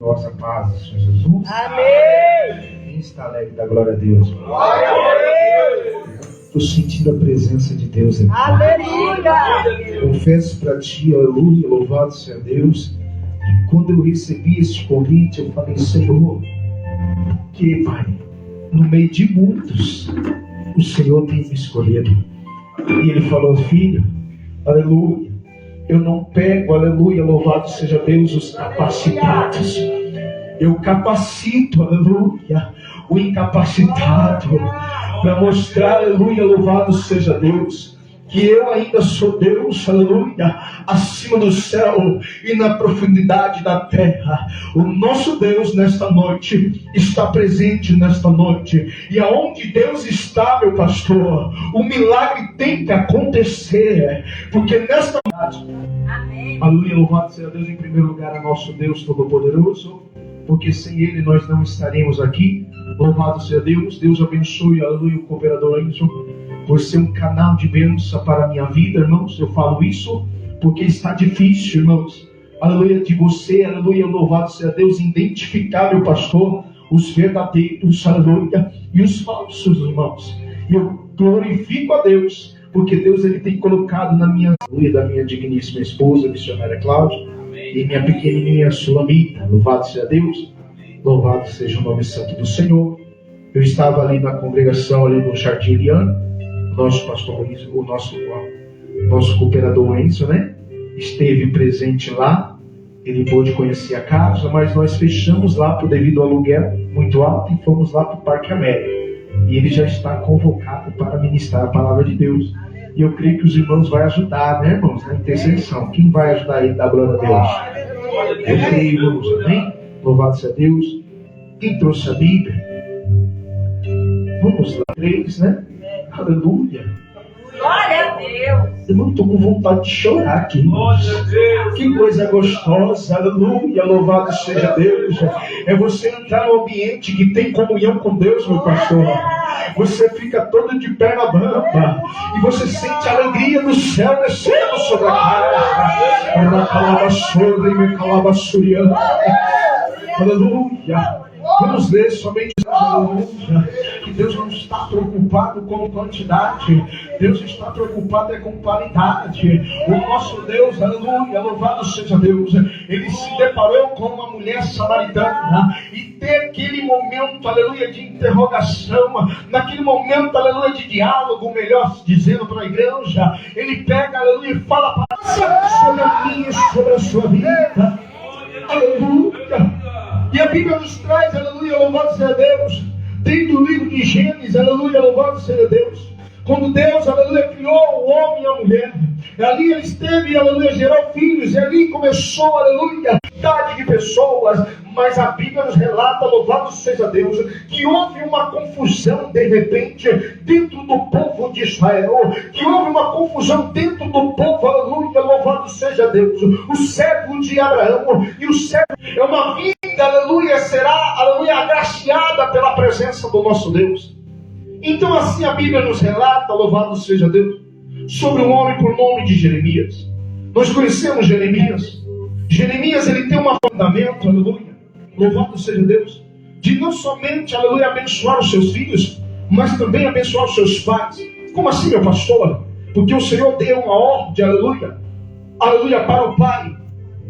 Nossa paz, Senhor Jesus. Amém. Quem está alegre da glória a Deus? Glória a Deus. Estou sentindo a presença de Deus aqui. Aleluia. Confesso para ti, aleluia, louvado seja Deus. E quando eu recebi esse convite, eu falei, Senhor, que Pai, no meio de muitos, o Senhor tem me escolhido. E Ele falou, filho, aleluia, eu não pego, aleluia, louvado seja Deus, os capacitados. Eu capacito, aleluia, o incapacitado, para mostrar, aleluia, louvado seja Deus, que eu ainda sou Deus, aleluia, acima do céu e na profundidade da terra. O nosso Deus nesta noite está presente nesta noite. E aonde Deus está, meu pastor, o milagre tem que acontecer, porque nesta noite, aleluia, louvado seja Deus, em primeiro lugar, é nosso Deus Todo-Poderoso, porque sem Ele nós não estaremos aqui. Louvado seja Deus. Deus abençoe, aleluia, o cooperador Enzo, por ser um canal de bênção para a minha vida, irmãos. Eu falo isso porque está difícil, irmãos, aleluia, de você, aleluia, louvado seja Deus, identificar, meu pastor, os verdadeiros, aleluia, e os falsos, irmãos. E eu glorifico a Deus, porque Deus, Ele tem colocado na minha, aleluia, da minha digníssima esposa, missionária Cláudia, e minha pequenininha Sulamita, louvado seja Deus, louvado seja o nome santo do Senhor. Eu estava ali na congregação, ali no Jardim Eliano, nosso pastor, o nosso cooperador Enzo, né? Esteve presente lá, ele pôde conhecer a casa, mas nós fechamos lá por devido ao aluguel muito alto e fomos lá para o Parque América. E ele já está convocado para ministrar a palavra de Deus. E eu creio que os irmãos vão ajudar, né, irmãos, na intercessão. Quem vai ajudar ele da glória a Deus? Eu creio, irmãos, amém? Louvado seja Deus. Quem trouxe a Bíblia? Vamos lá, 3, né? Aleluia. Glória a Deus. Eu não estou com vontade de chorar aqui. Que coisa gostosa, aleluia, louvado seja Deus. É você entrar no ambiente que tem comunhão com Deus, meu pastor. Você fica todo de perna bamba e você sente a alegria do céu descendo sobre a casa. Aleluia. Vamos ler somente que Deus não está preocupado com quantidade, Deus está preocupado com qualidade. O nosso Deus, aleluia, louvado seja Deus, Ele se deparou com uma mulher samaritana e tem aquele momento, aleluia, de interrogação, naquele momento, aleluia, de diálogo, melhor dizendo para a igreja. Ele pega, aleluia, e fala sobre a minha e sobre a sua vida, aleluia. E a Bíblia nos traz, aleluia, louvado seja Deus, dentro do livro de Gênesis, aleluia, louvado seja Deus, quando Deus, aleluia, criou o homem e a mulher, ali ele esteve, aleluia, gerou filhos, e ali começou, aleluia, idade de pessoas, mas a Bíblia nos relata, louvado seja Deus, que houve uma confusão de repente dentro do povo de Israel, que houve uma confusão dentro do povo, aleluia, louvado seja Deus, o servo de Abraão, e o servo é uma vida, aleluia, será, aleluia, agraciada pela presença do nosso Deus. Então assim a Bíblia nos relata, louvado seja Deus, sobre um homem por nome de Jeremias. Nós conhecemos Jeremias. Jeremias, ele tem um fundamento, aleluia, louvado seja Deus, de não somente, aleluia, abençoar os seus filhos, mas também abençoar os seus pais. Como assim, meu pastor? Porque o Senhor deu uma ordem, aleluia, aleluia, para o pai,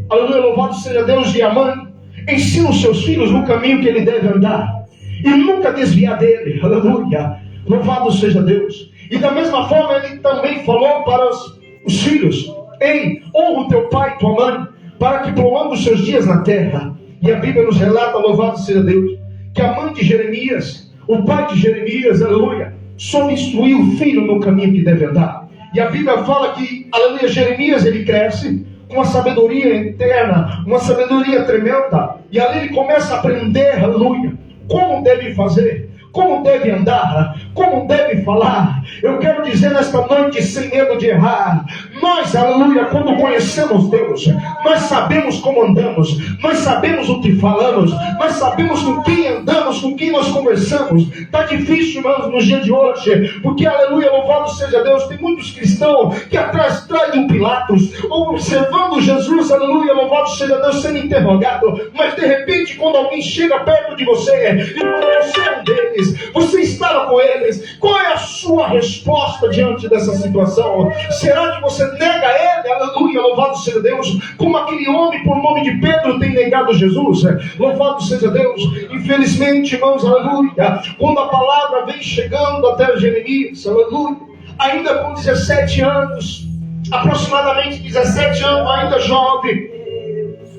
aleluia, louvado seja Deus, e a mãe. Ensina os seus filhos no caminho que ele deve andar e nunca desviar dele, aleluia, louvado seja Deus. E da mesma forma ele também falou para os filhos: ei, honra o teu pai e tua mãe, para que prolongue os seus dias na terra. E a Bíblia nos relata, louvado seja Deus, que a mãe de Jeremias, o pai de Jeremias, aleluia, soube instruir o filho no caminho que deve andar. E a Bíblia fala que, aleluia, Jeremias, ele cresce com uma sabedoria interna, uma sabedoria tremenda, e ali ele começa a aprender, aleluia, como deve fazer, como deve andar, como deve falar. Eu quero dizer nesta noite, sem medo de errar, nós, aleluia, quando conhecemos Deus, nós sabemos como andamos, nós sabemos o que falamos, nós sabemos com quem andamos, com quem nós conversamos. Está difícil, irmãos, nos dias de hoje, porque, aleluia, louvado seja Deus, tem muitos cristãos que atrás traem Pilatos, observando Jesus, aleluia, louvado seja Deus, sendo interrogado, mas de repente quando alguém chega perto de você e você é um deles, você estava com eles, qual é a sua resposta diante dessa situação? Será que você nega ele? Aleluia, louvado seja Deus, como aquele homem por nome de Pedro tem negado Jesus? Louvado seja Deus. Infelizmente, irmãos, aleluia, quando a palavra vem chegando até Jeremias, aleluia, ainda com 17 anos, aproximadamente 17 anos, ainda jovem,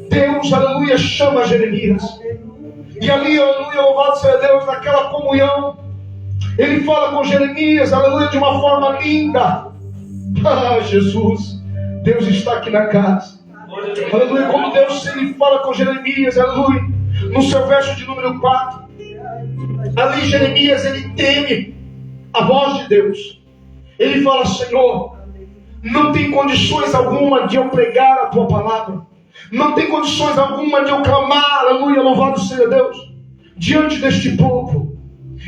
Deus, aleluia, chama Jeremias. E ali, aleluia, louvado seja Deus, naquela comunhão, ele fala com Jeremias, aleluia, de uma forma linda. Ah, Jesus, Deus está aqui na casa. Aleluia, como Deus, ele fala com Jeremias, aleluia, no seu verso de número 4. Ali Jeremias, ele teme a voz de Deus. Ele fala: Senhor, não tem condições alguma de eu pregar a tua palavra. Não tem condições alguma de eu clamar, aleluia, louvado seja Deus, diante deste povo.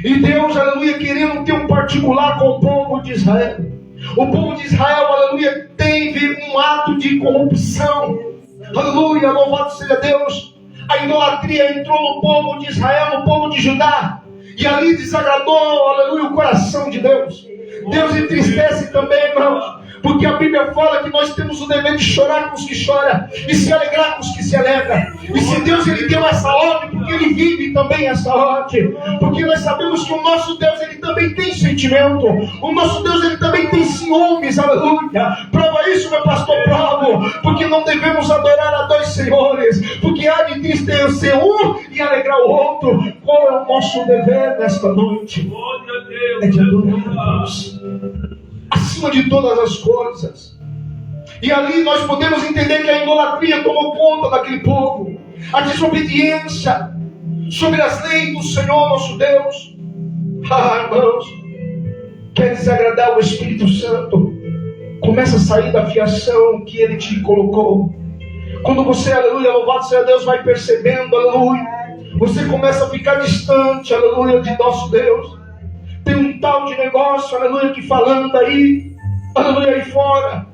E Deus, aleluia, querendo ter um particular com o povo de Israel. O povo de Israel, aleluia, teve um ato de corrupção. Aleluia, louvado seja Deus. A idolatria entrou no povo de Israel, no povo de Judá. E ali desagradou, aleluia, o coração de Deus. Deus entristece também, irmãos, porque a Bíblia fala que nós temos o dever de chorar com os que choram e se alegrar com os que se alegram. E se Deus, ele deu essa ordem, porque ele vive também essa ordem, porque nós sabemos que o nosso Deus, ele também tem sentimento, o nosso Deus, ele também tem ciúmes, aleluia. Prova isso, meu pastor, prova, porque não devemos adorar a dois senhores, porque há de entristecer um e alegrar o outro. Qual é o nosso dever nesta noite? É de adorar a Deus acima de todas as coisas. E ali nós podemos entender que a idolatria tomou conta daquele povo, a desobediência sobre as leis do Senhor nosso Deus. Ah, irmãos, quer desagradar o Espírito Santo? Começa a sair da fiação que Ele te colocou. Quando você, aleluia, louvado seja Deus, vai percebendo, aleluia, você começa a ficar distante, aleluia, de nosso Deus. Tem um tal de negócio, aleluia, que falando aí, aleluia, aí fora,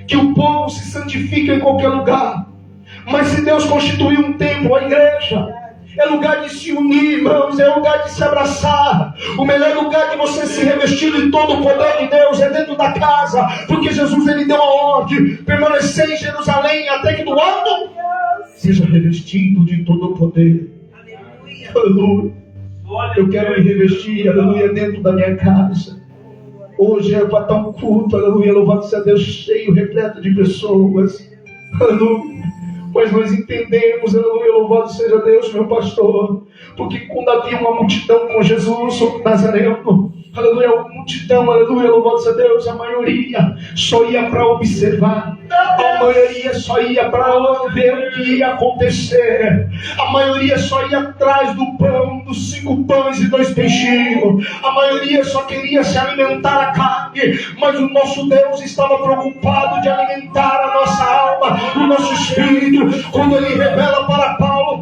que o povo se santifica em qualquer lugar. Mas se Deus constituiu um templo, a igreja, é lugar de se unir, irmãos, é lugar de se abraçar. O melhor lugar de você se revestir de todo o poder de Deus é dentro da casa, porque Jesus, ele deu a ordem: permanecer em Jerusalém até que do alto seja revestido de todo o poder. Aleluia. Eu quero me revestir, aleluia, dentro da minha casa. Hoje é para estar um culto, aleluia, louvado seja Deus, cheio, repleto de pessoas, aleluia. Mas nós entendemos, aleluia, louvado seja Deus, meu pastor, porque quando havia uma multidão com Jesus, o Nazareno, aleluia, a multidão, aleluia, louvado seja Deus, a maioria só ia para observar, a maioria só ia para ver o que ia acontecer, a maioria só ia atrás do pão, dos 5 pães e 2 peixinhos, a maioria só queria se alimentar a carne, mas o nosso Deus estava preocupado de alimentar a nossa alma, o nosso espírito. Quando ele revela para Paulo,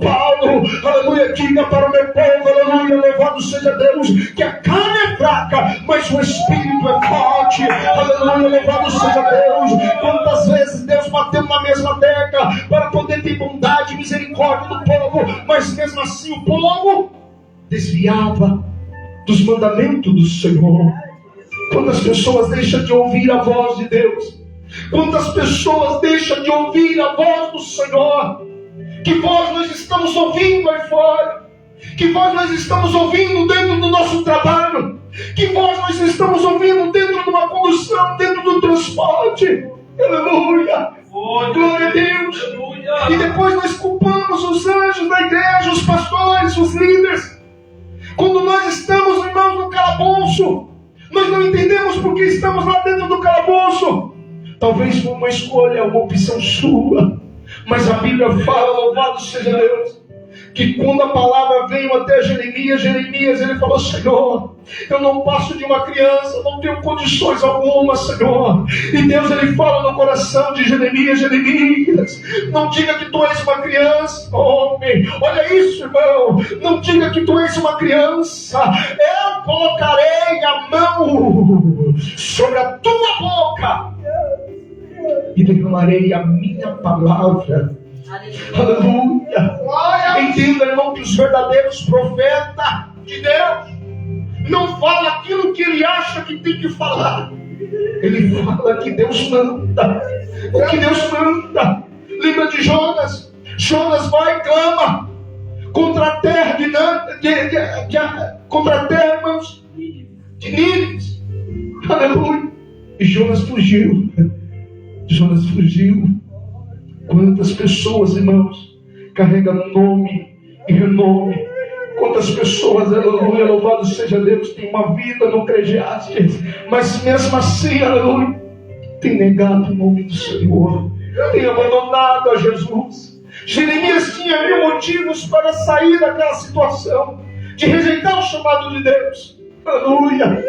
aleluia, diga para o meu povo, aleluia, louvado seja Deus, que a carne é fraca, mas o espírito é forte, aleluia, louvado seja Deus. Quantas vezes Deus bateu na mesma tecla para poder ter bondade e misericórdia do povo, mas mesmo assim o povo desviava dos mandamentos do Senhor. Quantas pessoas deixam de ouvir a voz de Deus? Quantas pessoas deixam de ouvir a voz do Senhor? Que voz nós estamos ouvindo aí fora? Que voz nós estamos ouvindo dentro do nosso trabalho? Que voz nós estamos ouvindo dentro de uma condução, dentro do transporte? Aleluia! Glória a Deus! E depois nós culpamos os anjos da igreja, os pastores, os líderes. Quando nós estamos, irmãos, no calabouço, nós não entendemos porque estamos lá dentro do calabouço. Talvez foi uma escolha, uma opção sua, mas a Bíblia fala, louvado seja Deus, que quando a palavra veio até Jeremias, ele falou: Senhor, eu não passo de uma criança, não tenho condições alguma, Senhor. E Deus, ele fala no coração de Jeremias: não diga que tu és uma criança, homem. Olha isso, irmão, não diga que tu és uma criança. Eu colocarei a mão sobre a tua boca e declarei a minha palavra. Aleluia. Entenda, irmão, que que os verdadeiros profetas de Deus não falam aquilo que ele acha que tem que falar. Ele fala que Deus manda. O que Deus manda. Lembra de Jonas? Jonas vai e clama contra a terra contra a terra, irmãos, de Nínive. Aleluia. E Jonas fugiu. Jonas fugiu. Quantas pessoas, irmãos, carregam nome e renome. Quantas pessoas, aleluia, louvado seja Deus, tem uma vida no Eclesiastes, mas mesmo assim, aleluia, tem negado o nome do Senhor, tem abandonado a Jesus. Jeremias tinha 1000 motivos para sair daquela situação, de rejeitar o chamado de Deus. Aleluia.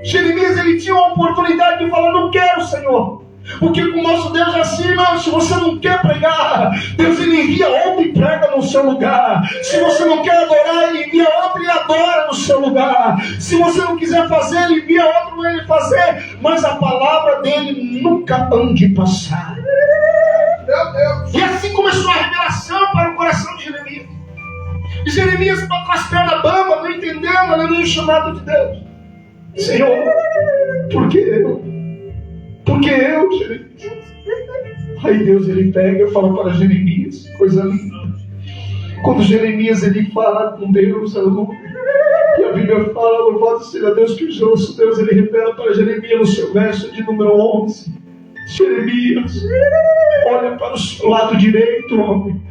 Jeremias, ele tinha uma oportunidade de falar: não quero, Senhor. Porque com o nosso Deus é assim, irmão. Se você não quer pregar, Deus ele envia outro e prega no seu lugar. Se você não quer adorar, ele envia outro e adora no seu lugar. Se você não quiser fazer, ele envia outro para ele fazer. Mas a palavra dele nunca hão de passar. Meu Deus. E assim começou a revelação para o coração de Jeremias. E Jeremias está com as pernas bambas, não entendendo, aleluia, o chamado de Deus. Senhor, por que eu? Porque eu, Jeremias. Aí Deus ele pega e fala para Jeremias, coisa linda. Quando Jeremias ele fala com Deus, aleluia, e a Bíblia fala: louvado seja Deus, que o nosso Deus ele revela para Jeremias no seu verso de número 11. Jeremias, olha para o seu lado direito, homem.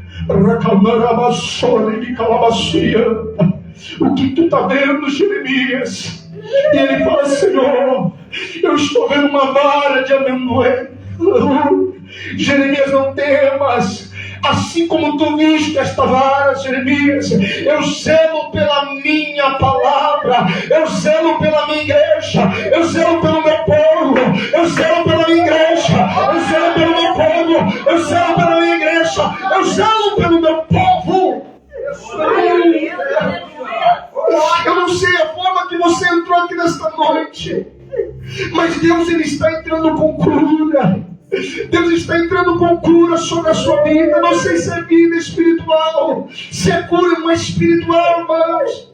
O que tu está vendo, Jeremias? E ele fala: Senhor, eu estou vendo uma vara de amendoim. Jeremias, não temas. Assim como tu viste esta vara, Jeremias, eu zelo pela minha palavra, eu zelo pela minha igreja, eu zelo pelo meu povo, eu zelo pela minha igreja, eu zelo pelo meu povo, eu zelo pela minha igreja, eu zelo pelo meu povo. Eu não sei a forma que você entrou aqui nesta noite, mas Deus ele está entrando com cura. Deus está entrando com cura sobre a sua vida. Não sei se é vida espiritual, se é cura mais espiritual, irmãos,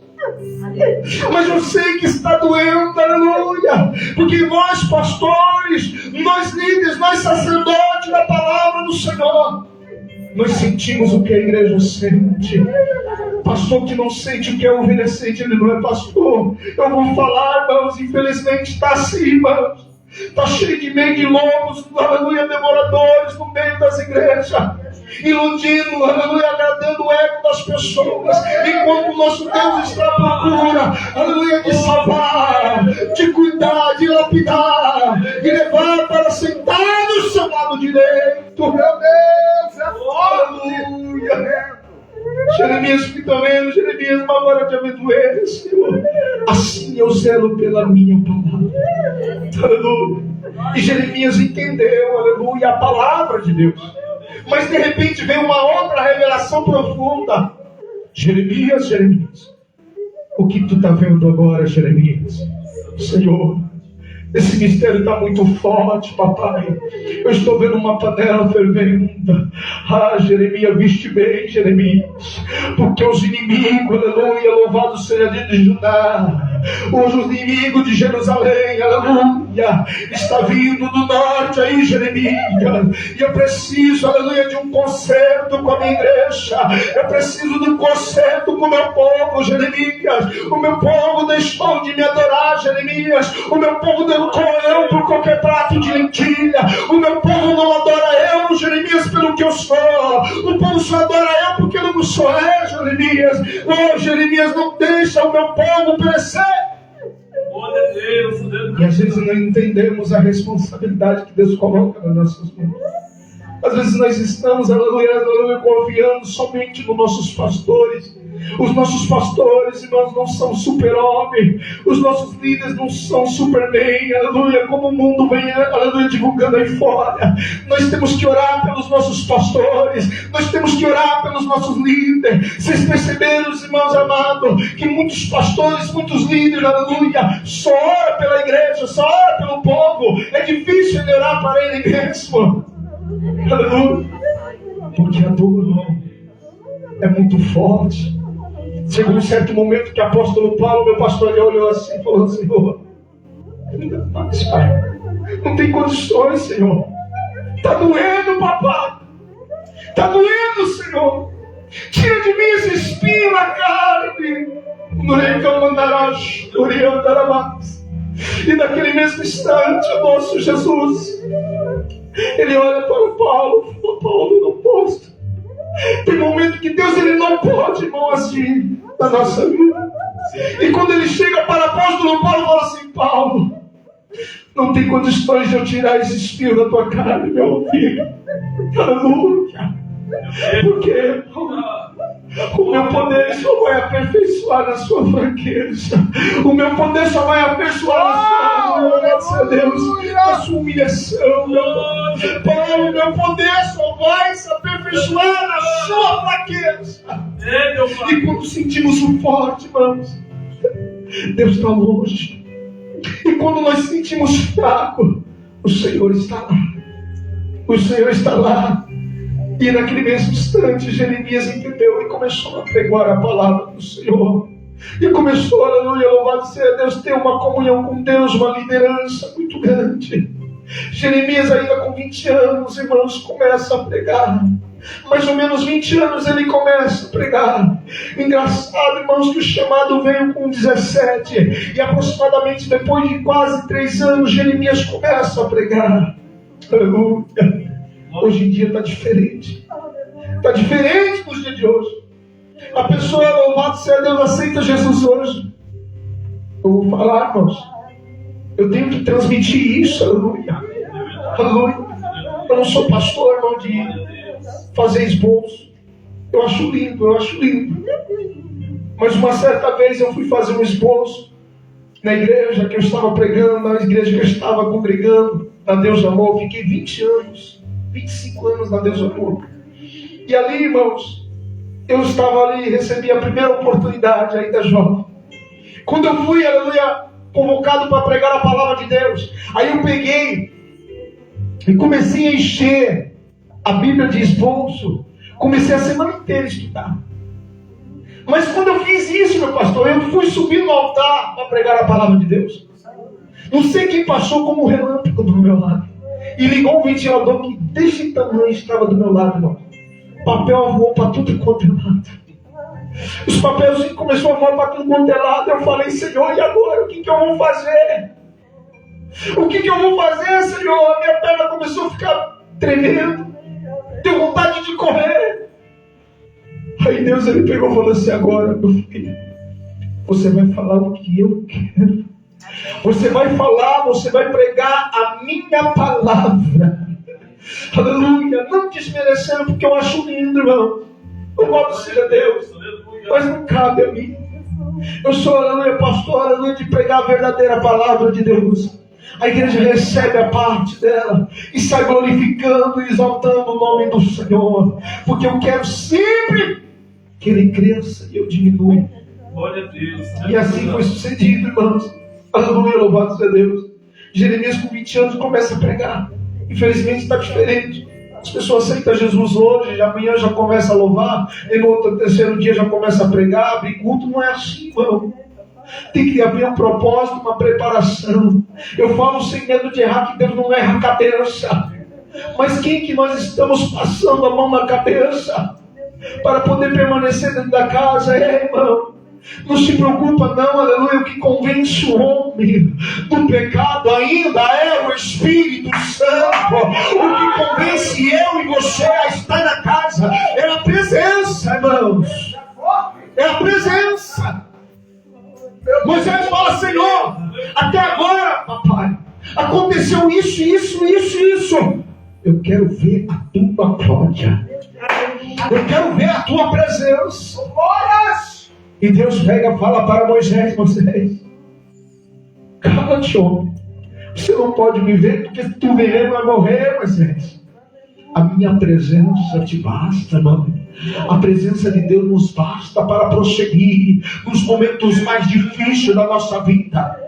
mas eu sei que está doendo, aleluia, porque nós pastores, nós líderes, nós sacerdotes da palavra do Senhor, nós sentimos o que a igreja sente. Pastor que não sente o que é obedecente, ele não é pastor. Eu vou falar, irmãos, infelizmente está assim, irmãos. Está cheio de meio de lobos, aleluia, devoradores no meio das igrejas, iludindo, aleluia, agradando o ego das pessoas, enquanto o nosso Deus está à procura, aleluia, de salvar, de cuidar, de lapidar, de levar para sentar no seu lado direito. Meu Deus, aleluia. Jeremias fica vendo, Jeremias, uma vara de amendoim, Senhor. Assim eu zelo pela minha palavra. Aleluia. E Jeremias entendeu, aleluia, a palavra de Deus. Mas de repente veio uma outra revelação profunda. Jeremias, Jeremias, o que tu está vendo agora, Jeremias? Senhor, esse mistério está muito forte, papai. Eu estou vendo uma panela fervendo. Ah, Jeremias, viste bem, Jeremias, porque os inimigos, aleluia, louvado seja Deus de Judá, os inimigos de Jerusalém, aleluia, está vindo do norte aí, Jeremias, e eu preciso, aleluia, de um concerto com a minha igreja, eu preciso de um concerto com o meu povo, Jeremias. O meu povo deixou de me adorar, Jeremias. O meu povo deu eu por qualquer prato de lentilha. O meu povo não adora eu, Jeremias, pelo que eu sou. O povo só adora eu porque eu não sou Jeremias. Oh, Jeremias, não deixa o meu povo perecer. E às vezes não entendemos a responsabilidade que Deus coloca nas nossas mãos. Às vezes nós estamos, aleluia, aleluia, confiando somente nos nossos pastores. Os nossos pastores, irmãos, não são super-homem. Os nossos líderes não são superman, aleluia, como o mundo vem, aleluia, divulgando aí fora. Nós temos que orar pelos nossos pastores. Nós temos que orar pelos nossos líderes. Vocês perceberam, irmãos amados, que muitos pastores, muitos líderes, aleluia, só oram pela igreja, só oram pelo povo. É difícil ele orar para ele mesmo. Aleluia. Porque a dor é muito forte. Chegou um certo momento que o apóstolo Paulo, meu pastor, ele olhou assim e falou: Senhor, mas, pai, não tem condições, Senhor. Está doendo, papai. Está doendo, Senhor. Tira de mim esse espinho na carne. E naquele mesmo instante, o nosso Jesus, ele olha para o Paulo e fala: Paulo, eu não posso. Tem momento que Deus, ele não pode, irmão, assim na nossa vida. E quando ele chega para o apóstolo Paulo, fala assim: Paulo, não tem condições de eu tirar esse espinho da tua carne, meu filho. Aleluia. Porque o meu poder só vai aperfeiçoar na sua fraqueza. O meu poder só vai aperfeiçoar graças a Deus, na sua humilhação. Paulo, o meu poder só vai se aperfeiçoar na sua fraqueza. E quando sentimos o forte, irmãos, Deus está longe. E quando nós sentimos fraco, o Senhor está lá. O Senhor está lá. E naquele mesmo instante, Jeremias entendeu e começou a pregar a palavra do Senhor. E começou, aleluia, louvado seja Deus, ter uma comunhão com Deus, uma liderança muito grande. Jeremias, ainda com 20 anos, irmãos, começa a pregar. Mais ou menos 20 anos ele começa a pregar. Engraçado, irmãos, que o chamado veio com 17. E aproximadamente depois de quase 3 anos, Jeremias começa a pregar. Aleluia. Hoje em dia está diferente. Está diferente nos dias de hoje. A pessoa, louvado seja Deus, aceita Jesus hoje. Eu vou falar, irmãos. Eu tenho que transmitir isso. Aleluia. Aleluia. Eu não sou pastor, irmão, de fazer esboço. Eu acho lindo, eu acho lindo. Mas uma certa vez eu fui fazer um esboço na igreja que eu estava pregando, na igreja que eu estava congregando, na Deus Amor. Fiquei 20 anos. 25 anos na Deus Amor. E ali, irmãos, eu estava ali, recebi a primeira oportunidade, ainda jovem. Quando eu fui, aleluia, convocado para pregar a palavra de Deus, aí eu peguei e comecei a encher a Bíblia de esboço. Comecei a semana inteira a estudar. Mas quando eu fiz isso, meu pastor, eu fui subir no altar para pregar a palavra de Deus. Não sei quem passou como um relâmpago do meu lado e ligou um ventilador que desse tamanho estava do meu lado, irmão. O papel voou para tudo quanto é lado. Os papéis começaram a voar para tudo quanto é lado. Eu falei: Senhor, e agora? O que eu vou fazer? O que eu vou fazer, Senhor? A minha perna começou a ficar tremendo. Tenho vontade de correr. Aí Deus, ele pegou e falou assim: agora, meu filho, você vai falar o que eu quero. Você vai falar, você vai pregar a minha palavra. Aleluia. Não desmerecendo, porque eu acho lindo, irmão. Louvado seja Deus. Mas não cabe a mim. Eu sou, aleluia, pastor, aleluia, de pregar a verdadeira palavra de Deus. A igreja recebe a parte dela e sai glorificando e exaltando o nome do Senhor. Porque eu quero sempre que ele cresça e eu diminua. Glória a Deus. E assim foi sucedido, irmãos. Aleluia, louvado seja Deus. Jeremias com 20 anos começa a pregar. Infelizmente está diferente. As pessoas aceitam Jesus hoje, amanhã já começa a louvar, e no outro, terceiro dia já começa a pregar, abrir culto. Não é assim, irmão. Tem que haver um propósito, uma preparação. Eu falo sem medo de errar, que Deus não erra a cabeça. Mas quem que nós estamos passando a mão na cabeça para poder permanecer dentro da casa? Irmão, não se preocupa não, aleluia. O que convence o homem do pecado ainda é o Espírito Santo. O que convence eu e você a estar na casa é a presença, irmãos. É a presença. Moisés fala: Senhor, até agora, papai, aconteceu isso. Eu quero ver a tua glória. Eu quero ver a tua presença. E Deus pega e fala para Moisés: Moisés, cala-te, homem. Você não pode me ver, porque se tu me ver, vai morrer, Moisés. A minha presença te basta, irmão. A presença de Deus nos basta para prosseguir nos momentos mais difíceis da nossa vida.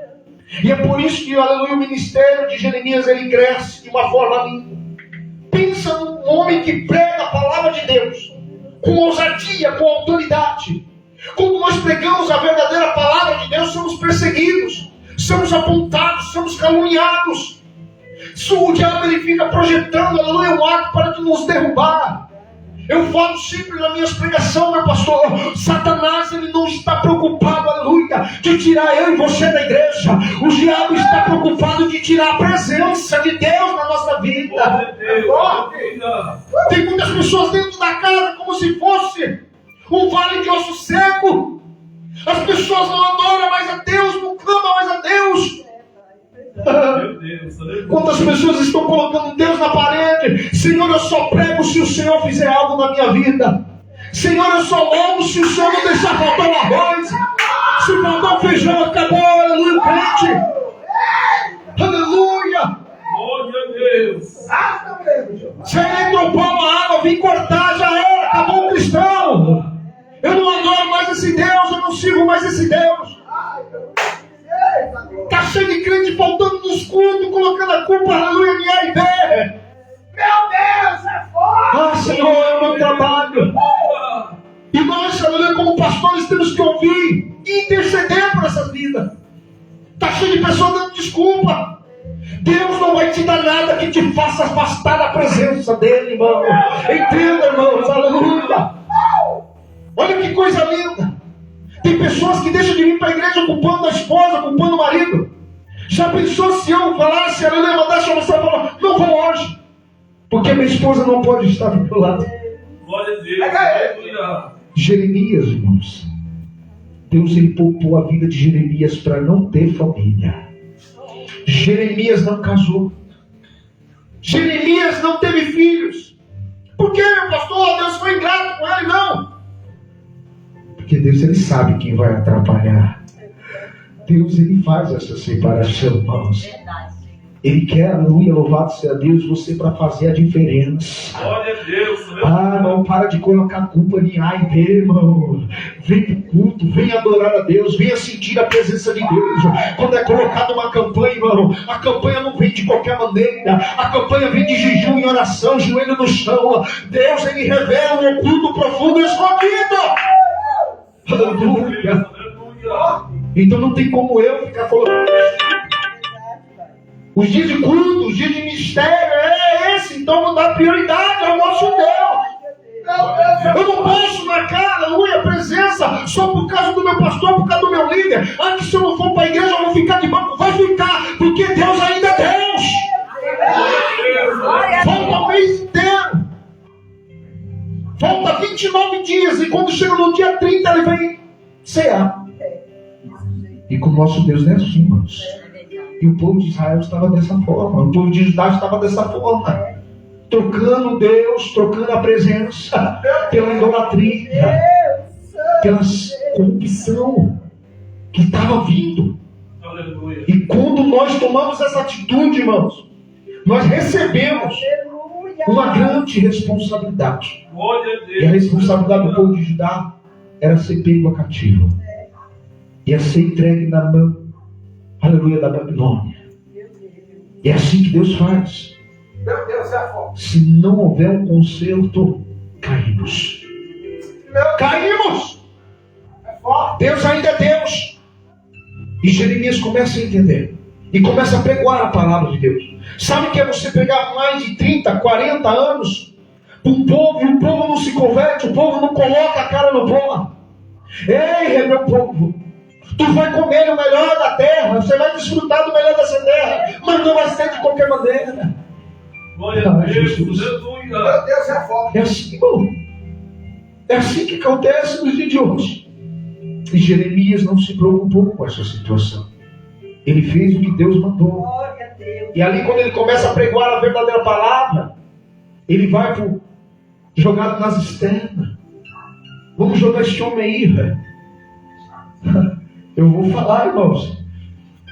E é por isso que, aleluia, o ministério de Jeremias, ele cresce de uma forma linda. Pensa num homem que prega a palavra de Deus com ousadia, com autoridade. Quando nós pregamos a verdadeira palavra de Deus, somos perseguidos, somos apontados, somos caluniados. O diabo ele fica projetando, aleluia, um ato para nos derrubar. Eu falo sempre nas minhas pregações, meu pastor, Satanás ele não está preocupado, aleluia, de tirar eu e você da igreja. O diabo está preocupado de tirar a presença de Deus na nossa vida. Tem muitas pessoas dentro da casa como se fosse um vale de osso seco. As pessoas não adoram mais a Deus, não clamam mais a Deus. Meu Deus. Quantas pessoas estão colocando Deus na parede? Senhor, eu só prego se o Senhor fizer algo na minha vida. Senhor, eu só louvo se o Senhor não deixar faltar o arroz. Se faltar o feijão, acabou, aleluia, crente. Aleluia. Oh, meu Deus. Se ele entrou pão na água, vim cortar, já era, acabou o cristão. Eu não adoro mais esse Deus, eu não sirvo mais esse Deus. Está cheio de crente faltando nos cultos, colocando a culpa, aleluia, em A e B. Meu Deus, é forte! Ah, Senhor, é o meu trabalho. E nós, aleluia, como pastores, temos que ouvir e interceder por essas vidas. Está cheio de pessoas dando desculpa. Deus não vai te dar nada que te faça afastar da presença dEle, irmão. Entenda, irmãos, aleluia. Olha que coisa linda. Tem pessoas que deixam de vir para a igreja culpando a esposa, culpando o marido. Já pensou se eu falasse, aleluia, mandasse uma mensagem e falar, não vou hoje, porque minha esposa não pode estar do meu lado. Glória a Deus, aleluia. Jeremias, irmãos, Deus ele poupou a vida de Jeremias para não ter família. Jeremias não casou. Jeremias não teve filhos. Por que, meu pastor? Deus foi ingrato com ele? Não. Porque Deus ele sabe quem vai atrapalhar. Deus ele faz essa separação, irmãos. Ele quer, aleluia, louvado seja Deus, você para fazer a diferença. Glória a Deus. Não para de colocar culpa em A e B, irmão. Vem pro culto, vem adorar a Deus, venha sentir a presença de Deus. Quando é colocada uma campanha, irmão, a campanha não vem de qualquer maneira. A campanha vem de jejum e oração, joelho no chão. Deus ele revela um oculto profundo e escondido. Aleluia. Então não tem como eu ficar colocando. Os dias de culto, os dias de mistério, é esse. Então vou dar prioridade ao nosso Deus. Eu não posso marcar, aleluia, a presença só por causa do meu pastor, por causa do meu líder. Que se eu não for para a igreja eu vou ficar de banco. Vai ficar, porque Deus ainda é Deus. Falta o mês inteiro. Falta 29 dias. E quando chega no dia 30 ele vem cear. E com o nosso Deus não é assim, irmãos. E o povo de Israel estava dessa forma. O povo de Judá estava dessa forma. Trocando Deus, trocando a presença pela idolatria, pela corrupção que estava vindo. Aleluia. E quando nós tomamos essa atitude, irmãos, nós recebemos uma grande responsabilidade. Glória a Deus. E a responsabilidade do povo de Judá era ser pego a cativo. Ia ser entregue na mão, aleluia, da Babilônia. E é assim que Deus faz. Meu Deus, é forte. Se não houver um conserto, caímos. Caímos! É forte. Deus ainda é Deus. E Jeremias começa a entender. E começa a pregoar a palavra de Deus. Sabe que é você pegar mais de 30, 40 anos para um povo, e o povo não se converte, o povo não coloca a cara no pó. Ei, meu povo, tu vai comer o melhor da terra, você vai desfrutar do melhor dessa terra, mas não vai ser de qualquer maneira. Glória a Deus, Jesus. aleluia. Meu Deus, é forte. É assim, irmão. É assim que acontece nos dias de hoje. E Jeremias não se preocupou com essa situação. Ele fez o que Deus mandou. E ali, quando ele começa a pregoar a verdadeira palavra, ele vai jogado nas externas. Vamos jogar esse homem aí, velho. Eu vou falar, irmãos.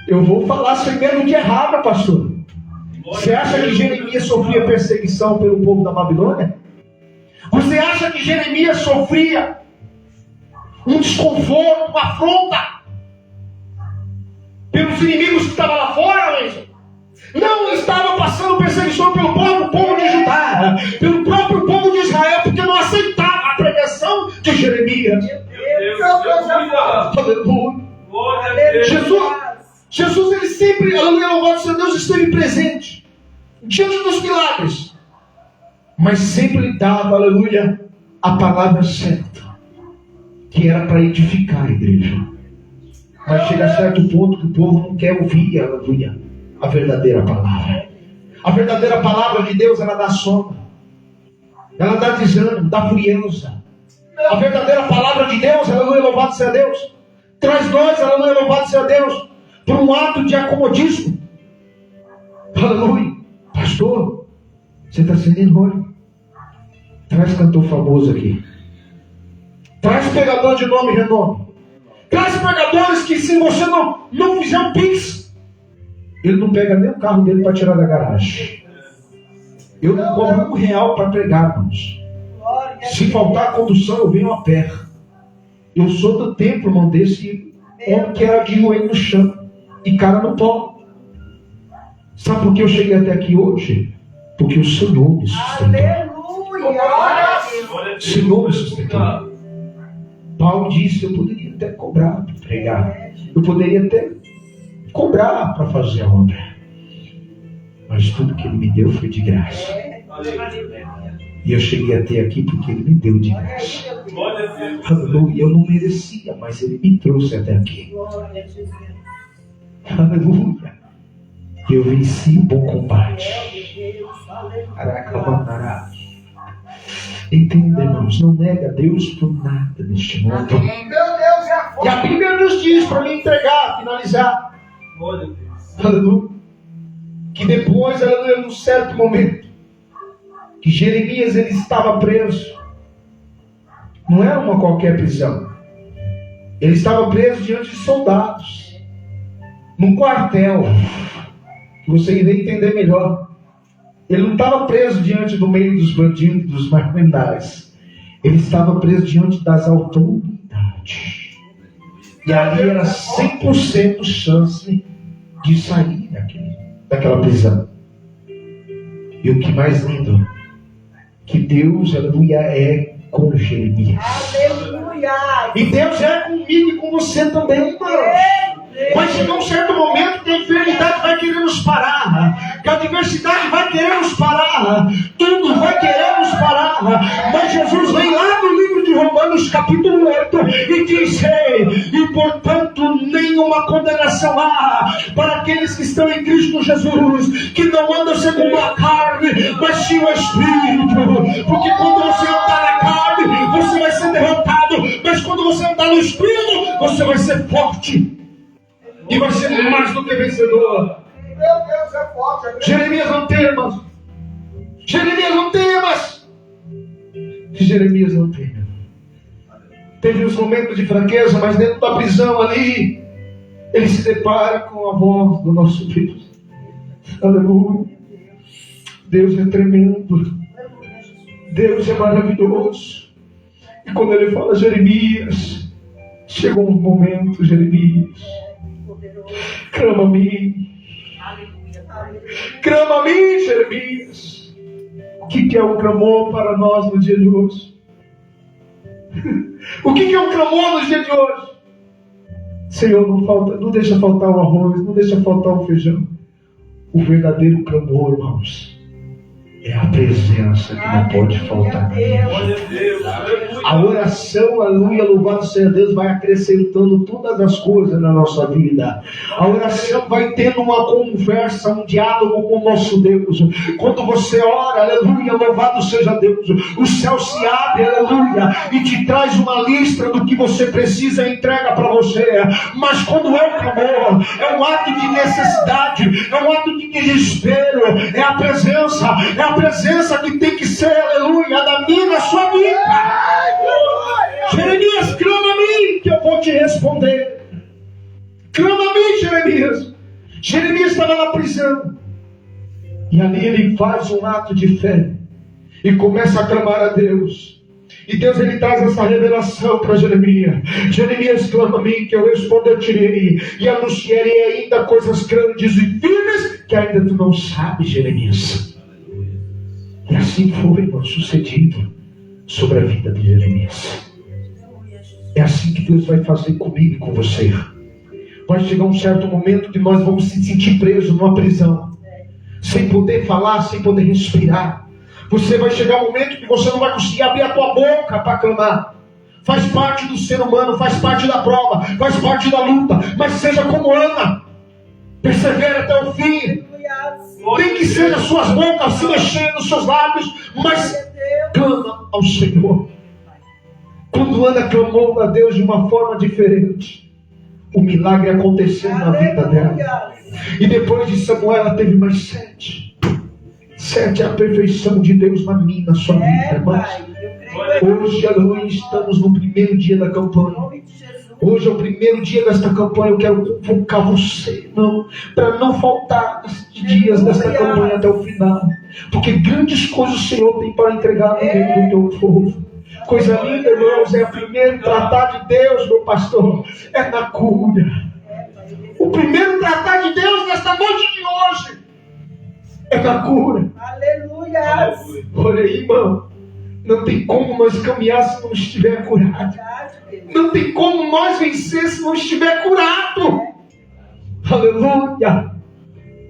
Eu vou falar sem medo de errar, meu pastor. Você acha que Jeremias sofria perseguição pelo povo da Babilônia? Você acha que Jeremias sofria um desconforto, uma afronta pelos inimigos que estavam lá fora, mesmo? Não estava passando perseguição pelo próprio povo de Judá, pelo próprio povo de Israel, porque não aceitava a pregação de Jeremias. Meu Deus, Aleluia. Glória a Deus. Jesus, ele sempre, aleluia, louvado seja Deus, esteve presente diante dos milagres, mas sempre lhe dava, aleluia, a palavra certa, que era para edificar a igreja. Mas chega a certo ponto que o povo não quer ouvir, aleluia, a verdadeira palavra. A verdadeira palavra de Deus, ela dá sombra, ela dá desânimo, dá frieza. A verdadeira palavra de Deus, aleluia, louvado seja Deus, traz nós, aleluia, louvado seja Deus, por um ato de acomodismo. Aleluia. Pastor, você está sendo olho. Traz cantor famoso aqui. Traz pegador de nome e renome. Traz pregadores que, se você não fizer um pix, ele não pega nem o carro dele para tirar da garagem. Eu não cobro R$1 para pregar, irmãos. Se faltar a condução, eu venho a pé. Eu sou do tempo, irmão, desse homem que era de joelho no chão e cara no pó. Sabe por que eu cheguei até aqui hoje? Porque o Senhor me sustentou. O Senhor me sustentou. Paulo disse, eu poderia até cobrar para pregar. Eu poderia até cobrar para fazer a obra. Mas tudo que Ele me deu foi de graça. E eu cheguei até aqui porque Ele me deu de graça. Aleluia. Eu não merecia, mas Ele me trouxe até aqui. Aleluia. Eu venci o bom combate. Entenda, irmãos, não nega Deus por nada neste mundo. E a Bíblia nos diz, para me entregar, finalizar, aleluia, que depois, aleluia, num certo momento, que Jeremias ele estava preso. Não era uma qualquer prisão. Ele estava preso diante de soldados, num quartel, que você irá entender melhor. Ele não estava preso diante do meio dos bandidos, dos marginais. Ele estava preso diante das autoridades. E ali era 100% chance de sair daquela prisão. E o que mais lindo, que Deus, aleluia, é com Jeremias. Aleluia. E Deus é comigo e com você também, irmãos. Mas chega um certo momento que a enfermidade vai querer nos parar, que a adversidade vai querer nos parar, tudo vai querer nos parar. Mas Jesus vem lá no livro de Romanos capítulo 8 e diz: e portanto nenhuma condenação há para aqueles que estão em Cristo Jesus, que não andam segundo a carne, mas sim o Espírito. Porque quando você andar na carne, você vai ser derrotado, mas quando você andar no Espírito, você vai ser forte. E vai ser mais do que vencedor. Meu Deus, é forte. Jeremias não temas. Jeremias não temas. Jeremias não temas. Teve uns momentos de fraqueza, mas dentro da prisão ali, ele se depara com a voz do nosso Deus. Aleluia. Deus é tremendo. Deus é maravilhoso. E quando ele fala Jeremias, chegou um momento, Jeremias, clama a mim. Clama a mim, Jeremias. O que é um clamor para nós no dia de hoje? O que é um clamor no dia de hoje? Senhor, não deixa faltar o arroz, não deixa faltar o feijão. O verdadeiro clamor, irmãos, é a presença que não pode faltar. A oração, aleluia, louvado seja Deus, vai acrescentando todas as coisas na nossa vida. A oração vai tendo uma conversa, um diálogo com o nosso Deus. Quando você ora, aleluia, louvado seja Deus, o céu se abre, aleluia, e te traz uma lista do que você precisa e entrega para você. Mas quando é o clamor, é um ato de necessidade, é um ato de desespero, é a presença que tem que ser, aleluia, da minha e da sua vida. Jeremias, clama a mim que eu vou te responder. Clama a mim, Jeremias. Jeremias estava na prisão. E ali ele faz um ato de fé e começa a clamar a Deus. E Deus ele traz essa revelação para Jeremias. Jeremias, clama a mim que eu responder-te-ei e anunciarei ainda coisas grandes e firmes que ainda tu não sabes, Jeremias. E assim foi, irmão, sucedido sobre a vida de Jeremias. É assim que Deus vai fazer comigo e com você. Vai chegar um certo momento que nós vamos se sentir presos numa prisão, sem poder falar, sem poder respirar. Você vai chegar um momento que você não vai conseguir abrir a tua boca para clamar. Faz parte do ser humano, faz parte da prova, faz parte da luta. Mas seja como Ana, persevera até o fim. Nem que seja suas bocas se mexendo, seus lábios, mas clama ao Senhor. Quando Ana clamou a Deus de uma forma diferente, o milagre aconteceu na vida dela. E depois de Samuel ela teve mais 7. 7 é a perfeição de Deus na minha, na sua vida, irmãos. Hoje, aleluia, estamos no primeiro dia da campanha. Hoje é o primeiro dia desta campanha. Eu quero convocar você, para não faltar dias desta campanha até o final. Porque grandes coisas o Senhor tem para entregar no meio do teu povo. Coisa linda, irmãos, é o primeiro tratar de Deus, meu pastor, é na cura. O primeiro tratar de Deus nesta noite de hoje é na cura. Aleluia. Olha aí, irmão, não tem como nós caminhar se não estiver curado. Não tem como nós vencer se não estiver curado. Aleluia.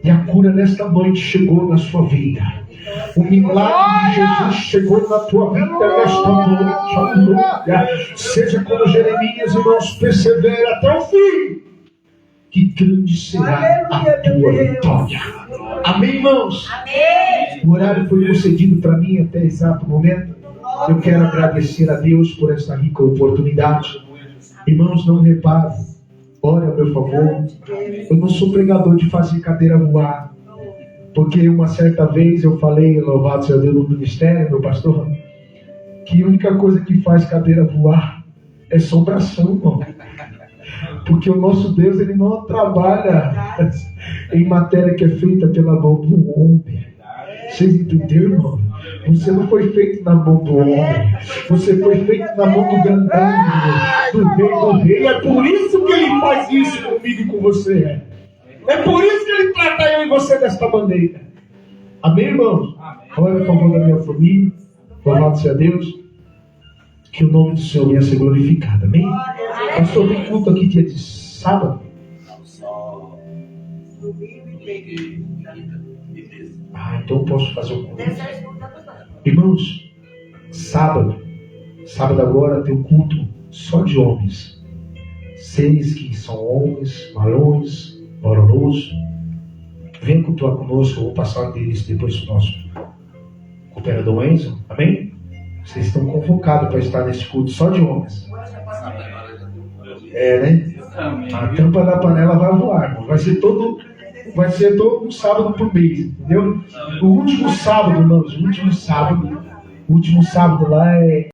E a cura nesta noite chegou na sua vida. O milagre de Jesus chegou na tua vida nesta noite. Aleluia. Seja como Jeremias, irmãos, persevera até o fim, que grande será a tua vitória. Amém, irmãos? Amém. O horário foi concedido para mim até exato momento. Eu quero agradecer a Deus por esta rica oportunidade. Irmãos, não reparem, ore a meu favor. Eu não sou pregador de fazer cadeira voar, porque uma certa vez eu falei, louvado seja Deus, no ministério, meu pastor, que a única coisa que faz cadeira voar é assombração, irmão. Porque o nosso Deus, ele não trabalha em matéria que é feita pela mão do homem. Vocês entenderam, irmão? Você não foi feito na mão do homem. Você foi feito na mão do grandão, do rei. É por isso que ele faz isso comigo e com você. É por isso que ele trata eu e você desta maneira. Amém, irmãos? Ora a favor da minha família. Louvado seja Deus. Que o nome do Senhor venha ser glorificado. Amém? Pastor, tem culto aqui dia de sábado? Então eu posso fazer o culto. Irmãos, sábado agora tem um culto só de homens. 6 que são homens, varões, valorosos. Venha cultuar conosco. Eu vou passar o endereço depois para o nosso cooperador Enzo. Amém? Vocês estão convocados para estar nesse culto só de homens. Né? A tampa da panela vai voar, irmão. Vai ser todo um sábado por mês, entendeu? O último sábado, irmãos, o último sábado lá é